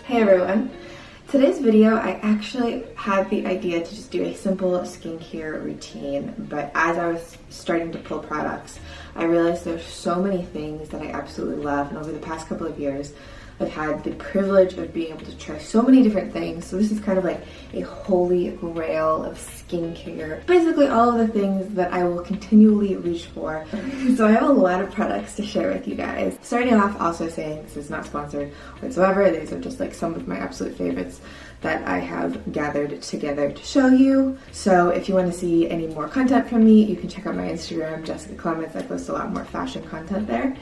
Hey everyone! Today's video, I actually had the idea to just do a simple skincare routine, but as I was starting to pull products, I realized there's so many things that I absolutely love, and over the past couple of years, I've had the privilege of being able to try so many different things. So this is kind of like a holy grail of skincare. Basically all of the things that I will continually reach for. So I have a lot of products to share with you guys. Starting off also saying this is not sponsored whatsoever. These are just like some of my absolute favorites that I have gathered together to show you. So if you want to see any more content from me, you can check out my Instagram, Jessica Clements. I post a lot more fashion content there.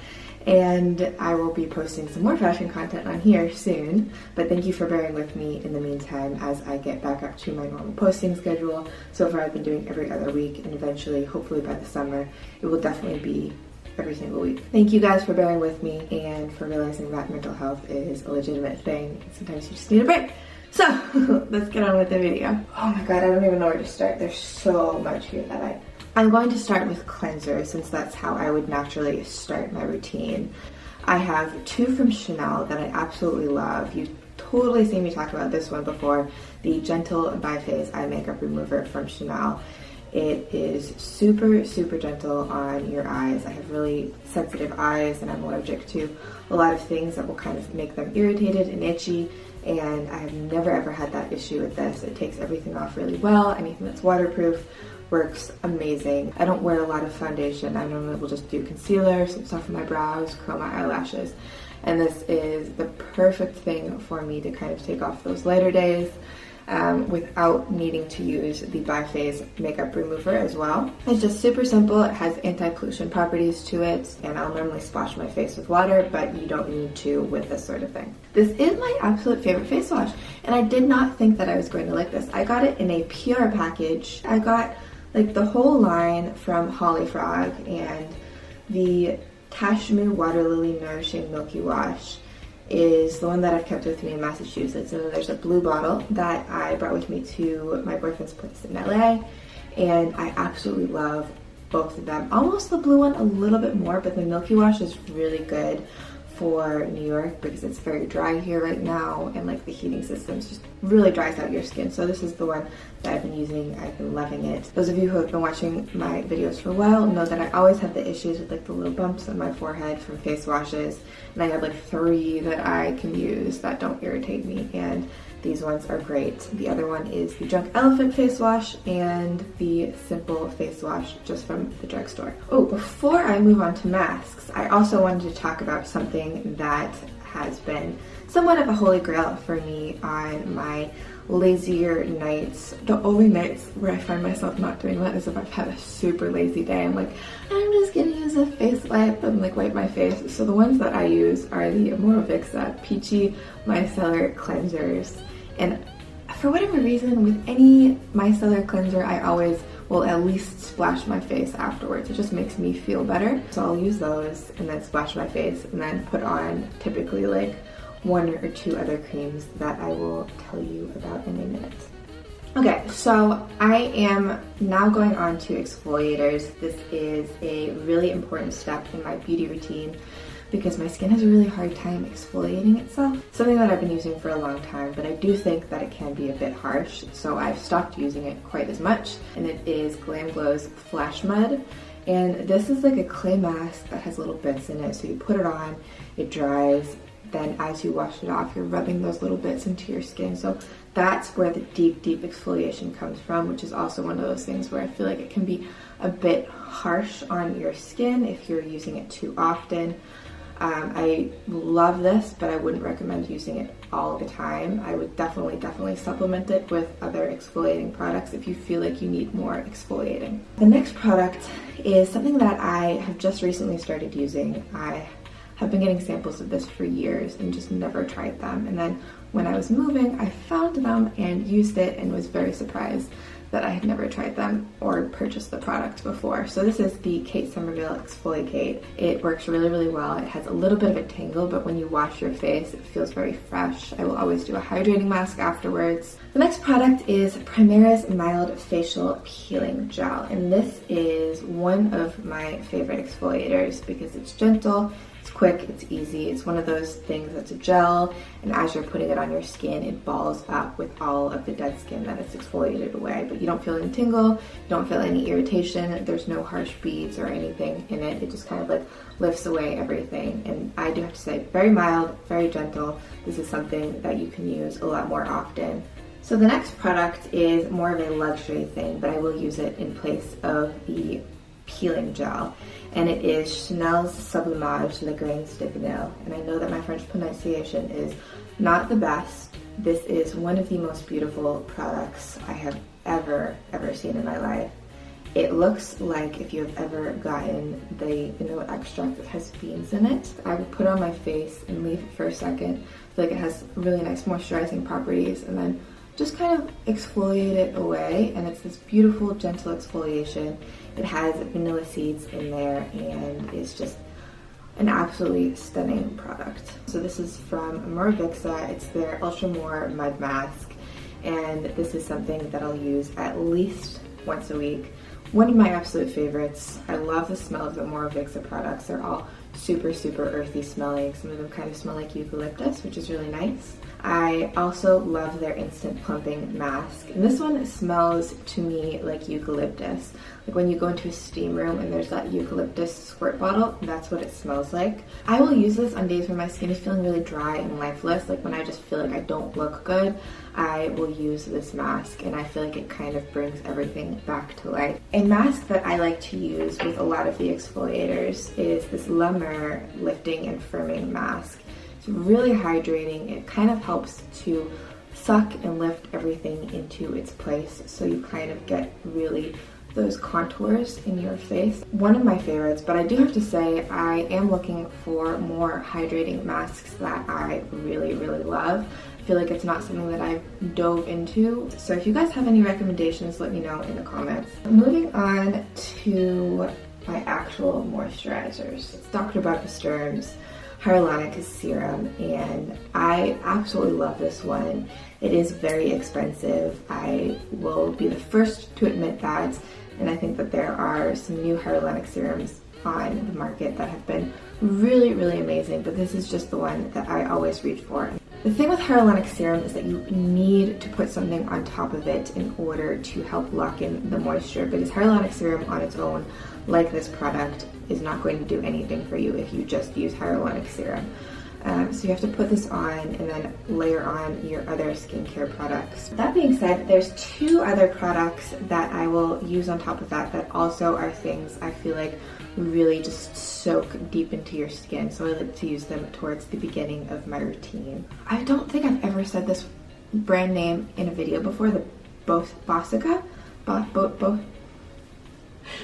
And I will be posting some more fashion content on here soon, but thank you for bearing with me in the meantime as I get back up to my normal posting schedule. So far I've been doing every other week, and eventually, hopefully by the summer, it will definitely be every single week. Thank you guys for bearing with me and for realizing that mental health is a legitimate thing. Sometimes you just need a break. So let's get on with the video. Oh my god, I don't even know where to start. There's so much here that I'm going to start with cleanser since that's how I would naturally start my routine. I have two from Chanel that I absolutely love. You've totally seen me talk about this one before, the Gentle by Faves Eye Makeup Remover from Chanel. It is super, super gentle on your eyes. I have really sensitive eyes and I'm allergic to a lot of things that will kind of make them irritated and itchy, and I have never ever had that issue with this. It takes everything off really well. Anything that's waterproof works amazing. I don't wear a lot of foundation. I normally will just do concealer, some stuff for my brows, curl my eyelashes, and this is the perfect thing for me to kind of take off those lighter days without needing to use the By Faves makeup remover as well. It's just super simple. It has anti-pollution properties to it, and I'll normally splash my face with water, but you don't need to with this sort of thing. This is my absolute favorite face wash, and I did not think that I was going to like this. I got it in a PR package. I got like the whole line from Holly Frog, and the Tashmu Water Lily Nourishing Milky Wash is the one that I've kept with me in Massachusetts. And then there's a blue bottle that I brought with me to my boyfriend's place in LA, and I absolutely love both of them. Almost the blue one a little bit more, but the Milky Wash is really good for New York because it's very dry here right now, and like the heating systems just really dries out your skin. So this is the one that I've been using. I've been loving it. Those of you who have been watching my videos for a while know that I always have the issues with like the little bumps on my forehead from face washes, and I have like 3 that I can use that don't irritate me, and these ones are great. The other one is the Drunk Elephant face wash and the Simple face wash just from the drugstore. Oh, before I move on to masks, I also wanted to talk about something that has been somewhat of a holy grail for me on my lazier nights. The only nights where I find myself not doing that is if I've had a super lazy day. I'm like, I'm just gonna use a face wipe and like wipe my face. So the ones that I use are the Moisturizers Peachy Micellar Cleansers. And for whatever reason, with any micellar cleanser, I always will at least splash my face afterwards. It just makes me feel better. So I'll use those and then splash my face and then put on typically like 1 or 2 other creams that I will tell you about in a minute. Okay, so I am now going on to exfoliators. This is a really important step in my beauty routine because my skin has a really hard time exfoliating itself. Something that I've been using for a long time, but I do think that it can be a bit harsh, so I've stopped using it quite as much, and it is GLAMGLOW's FLASHMUD. And this is like a clay mask that has little bits in it, so you put it on, it dries, then as you wash it off, you're rubbing those little bits into your skin. So that's where the deep, deep exfoliation comes from, which is also one of those things where I feel like it can be a bit harsh on your skin if you're using it too often. I love this, but I wouldn't recommend using it all the time. I would definitely supplement it with other exfoliating products if you feel like you need more exfoliating. The next product is something that I have just recently started using. I have been getting samples of this for years and just never tried them. And then when I was moving, I found them and used it and was very surprised that I had never tried them or purchased the product before. So this is the Kate Somerville Exfoliate. It works really, really well. It has a little bit of a tangle, but when you wash your face, it feels very fresh. I will always do a hydrating mask afterwards. The next product is Primera's Mild Facial Peeling Gel, and this is one of my favorite exfoliators because it's gentle, It's quick, it's easy. It's one of those things that's a gel, and as you're putting it on your skin, it balls up with all of the dead skin that is exfoliated away. But you don't feel any tingle, you don't feel any irritation, there's no harsh beads or anything in it. It just kind of like lifts away everything. And I do have to say, very mild, very gentle. This is something that you can use a lot more often. So the next product is more of a luxury thing, but I will use it in place of the peeling gel, and it is Chanel's Sublimage Le Grain Stick-Nail. And I know that my French pronunciation is not the best. This is one of the most beautiful products I have ever seen in my life. It looks like if you have ever gotten the vanilla extract that has beans in it. I will put it on my face and leave it for a second. I feel like it has really nice moisturizing properties, and then just kind of exfoliate it away, and it's this beautiful gentle exfoliation. It has vanilla seeds in there, and it's just an absolutely stunning product. So this is from Moravixa. It's their Ultra More Mud Mask, and this is something that I'll use at least once a week. One of my absolute favorites. I love the smell of the Moravixa products. They're all super earthy smelling. Some of them kind of smell like eucalyptus, which is really nice. I also love their Instant Plumping Mask. And this one smells to me like eucalyptus. Like when you go into a steam room and there's that eucalyptus squirt bottle, that's what it smells like. I will use this on days when my skin is feeling really dry and lifeless, like when I just feel like I don't look good. I will use this mask, and I feel like it kind of brings everything back to life. A mask that I like to use with a lot of the exfoliators is this La Mer Lifting and Firming Mask. It's really hydrating. It kind of helps to suck and lift everything into its place, so you kind of get really those contours in your face. One of my favorites, but I do have to say I am looking for more hydrating masks that I really love. I feel like it's not something that I've dove into, so if you guys have any recommendations, let me know in the comments. Moving on to my actual moisturizers. It's Dr. Barbara's Serums Hyaluronic Serum, and I absolutely love this one. It is very expensive. I will be the first to admit that, and I think that there are some new hyaluronic serums on the market that have been really amazing, but this is just the one that I always reach for. The thing with hyaluronic serum is that you need to put something on top of it in order to help lock in the moisture, because hyaluronic serum on its own, like this product, is not going to do anything for you if you just use hyaluronic serum. So you have to put this on and then layer on your other skincare products. That being said, there's two other products that I will use on top of that that also are things I feel like really just soak deep into your skin. So I like to use them towards the beginning of my routine. I don't think I've ever said this brand name in a video before, the Bossica?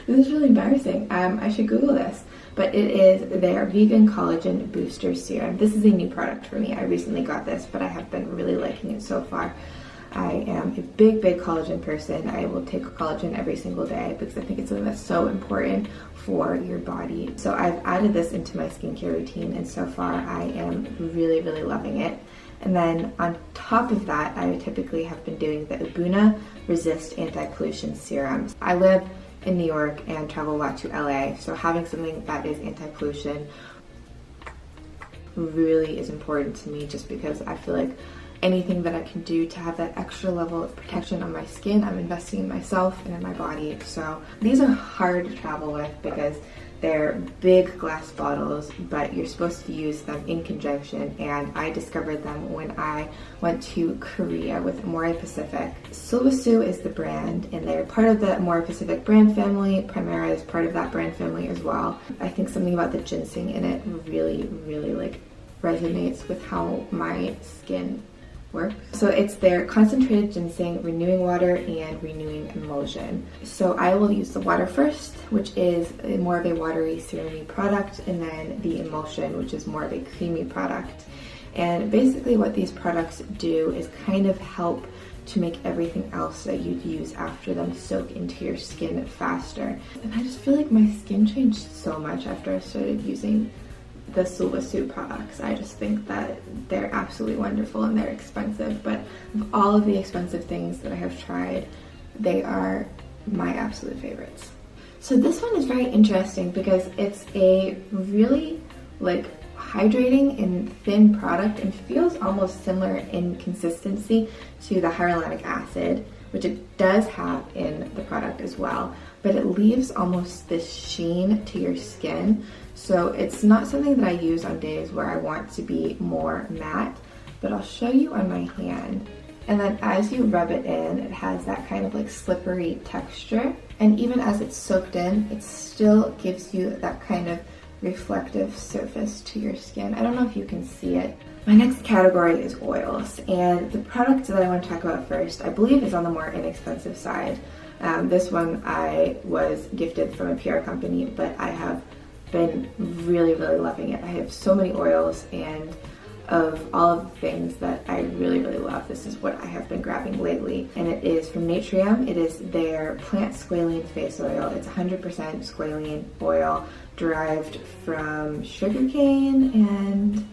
This is really embarrassing. I should Google this. But it is their Vegan Collagen Booster Serum. This is a new product for me. I recently got this, but I have been really liking it so far. I am a big collagen person. I will take collagen every single day because I think it's something that's so important for your body. So I've added this into my skincare routine, and so far I am really loving it. And then on top of that, I typically have been doing the Ubuna Resist Anti-Pollution Serums. I live in New York and travel a lot to LA, so having something that is anti-pollution really is important to me, just because I feel like anything that I can do to have that extra level of protection on my skin, I'm investing in myself and in my body. So these are hard to travel with because they're big glass bottles, but you're supposed to use them in conjunction, and I discovered them when I went to Korea with Amore Pacific. Silvasu is the brand, and they're part of the Amore Pacific brand family. Primera is part of that brand family as well. I think something about the ginseng in it really like resonates with how my skin works. So it's their concentrated ginseng renewing water and renewing emulsion. So I will use the water first, which is more of a watery serumy product, and then the emulsion, which is more of a creamy product. And basically what these products do is kind of help to make everything else that you'd use after them soak into your skin faster. And I just feel like my skin changed so much after I started using the Silvasu products. I just think that they're absolutely wonderful, and they're expensive, but of all of the expensive things that I have tried, they are my absolute favorites. So this one is very interesting because it's a really like hydrating and thin product and feels almost similar in consistency to the hyaluronic acid, which it does have in the product as well, but it leaves almost this sheen to your skin. So it's not something that I use on days where I want to be more matte, but I'll show you on my hand. And then as you rub it in, it has that kind of like slippery texture. And even as it's soaked in, it still gives you that kind of reflective surface to your skin. I don't know if you can see it. My next category is oils, and the product that I want to talk about first, I believe, is on the more inexpensive side. This one I was gifted from a PR company, but I have been really, really loving it. I have so many oils, and of all of the things that I really, really love, this is what I have been grabbing lately, and it is from Natrium. It is their plant squalene face oil. It's 100% squalene oil derived from sugarcane, and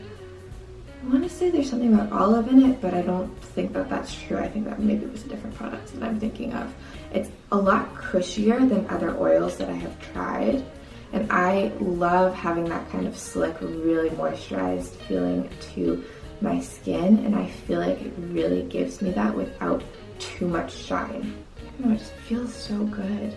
I want to say there's something about olive in it, but I don't think that that's true. I think that maybe it was a different product that I'm thinking of. It's a lot cushier than other oils that I have tried, and I love having that kind of slick, really moisturized feeling to my skin, and I feel like it really gives me that without too much shine. I don't know, it just feels so good.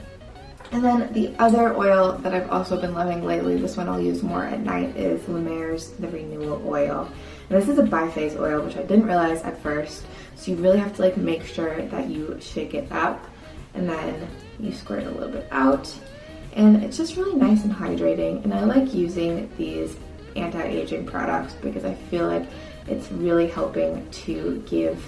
And then the other oil that I've also been loving lately, this one I'll use more at night, is La Mer's The Renewal Oil. And this is a biphase oil, which I didn't realize at first. So you really have to like make sure that you shake it up, and then you squirt a little bit out. And it's just really nice and hydrating. And I like using these anti-aging products because I feel like it's really helping to give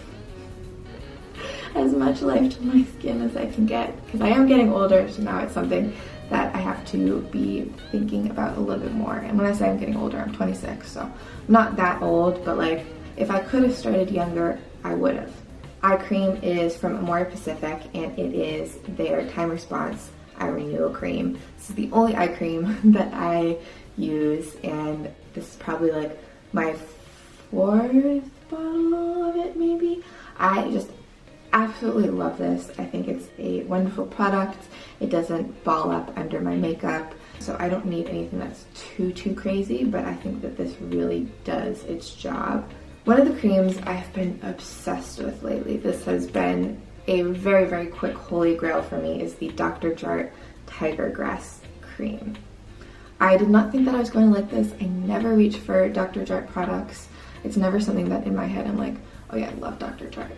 as much life to my skin as I can get, because I am getting older, so now it's something that I have to be thinking about a little bit more. And when I say I'm getting older, I'm 26, so not that old, but like if I could have started younger, I would have. Eye cream is from Amore Pacific, and it is their Time Response Eye Renewal Cream. This is the only eye cream that I use, and this is probably like my 4th bottle of it maybe. I just absolutely love this. I think it's a wonderful product. It doesn't ball up under my makeup, so I don't need anything that's too crazy, but I think that this really does its job. One of the creams I've been obsessed with lately, this has been a very, very quick holy grail for me, is the Dr. Jart Tiger Grass Cream. I did not think that I was going to like this. I never reach for Dr. Jart products. It's never something that in my head I'm like, oh yeah, I love Dr. Jart.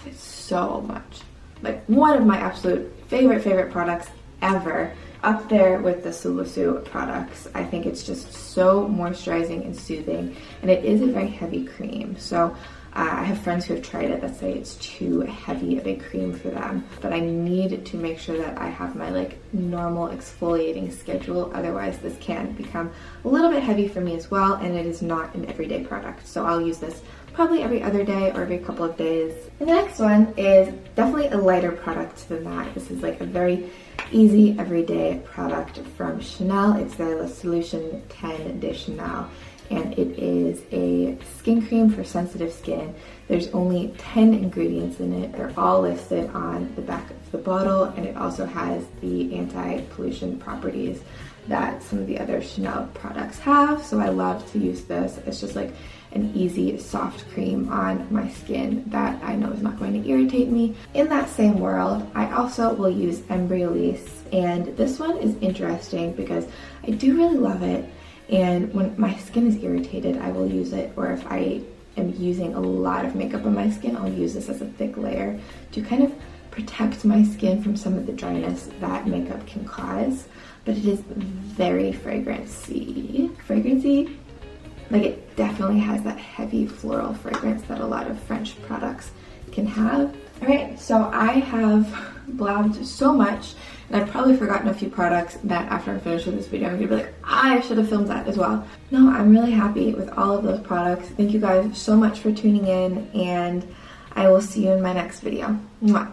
It so much. Like one of my absolute favorite products ever, up there with the Sulusu products. I think it's just so moisturizing and soothing, and it is a very heavy cream. So I have friends who have tried it that say it's too heavy of a cream for them, but I need to make sure that I have my like normal exfoliating schedule, otherwise this can become a little bit heavy for me as well, and it is not an everyday product. So I'll use this probably every other day or every couple of days. And the next one is definitely a lighter product than that. This is like a very easy everyday product from Chanel. It's their La Solution 10 de Chanel, and it is a skin cream for sensitive skin. There's only 10 ingredients in it. They're all listed on the back of the bottle, and it also has the anti-pollution properties that some of the other Chanel products have. So I love to use this. It's just like an easy soft cream on my skin that I know is not going to irritate me. In that same world, I also will use Embryolisse, and this one is interesting because I do really love it, and when my skin is irritated I will use it, or if I am using a lot of makeup on my skin, I'll use this as a thick layer to kind of protect my skin from some of the dryness that makeup can cause. But it is very fragrancy. Like it definitely has that heavy floral fragrance that a lot of French products can have. Alright, so I have blabbed so much, and I've probably forgotten a few products that after I'm finished with this video, I'm gonna be like, I should have filmed that as well. No, I'm really happy with all of those products. Thank you guys so much for tuning in, and I will see you in my next video. Mwah.